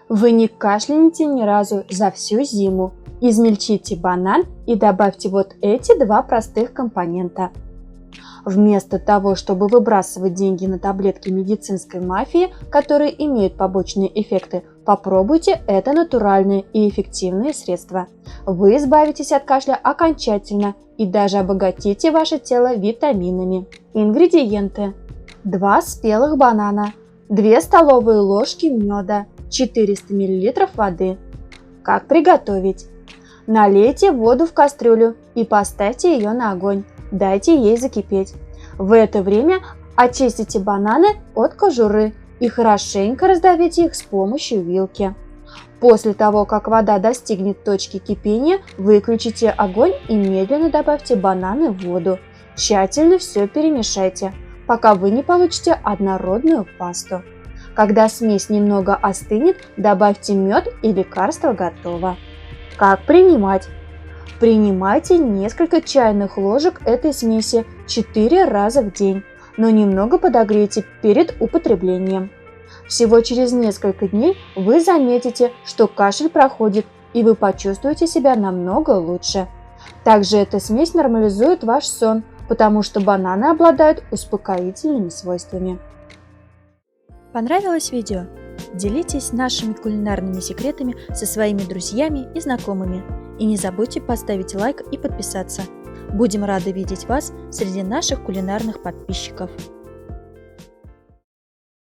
Вы не кашляете ни разу за всю зиму. Измельчите банан и добавьте вот эти два простых компонента. Вместо того, чтобы выбрасывать деньги на таблетки медицинской мафии, которые имеют побочные эффекты, попробуйте это натуральные и эффективные средства. Вы избавитесь от кашля окончательно и даже обогатите ваше тело витаминами. Ингредиенты: 2 спелых банана, 2 столовые ложки меда, 400 мл воды. Как приготовить? Налейте воду в кастрюлю и поставьте ее на огонь. Дайте ей закипеть. В это время очистите бананы от кожуры и хорошенько раздавите их с помощью вилки. После того, как вода достигнет точки кипения, выключите огонь и медленно добавьте бананы в воду. Тщательно все перемешайте, пока вы не получите однородную пасту. Когда смесь немного остынет, добавьте мед и лекарство готово. Как принимать? Принимайте несколько чайных ложек этой смеси 4 раза в день, но немного подогрейте перед употреблением. Всего через несколько дней вы заметите, что кашель проходит, и вы почувствуете себя намного лучше. Также эта смесь нормализует ваш сон, потому что бананы обладают успокоительными свойствами. Понравилось видео? Делитесь нашими кулинарными секретами со своими друзьями и знакомыми. И не забудьте поставить лайк и подписаться. Будем рады видеть вас среди наших кулинарных подписчиков.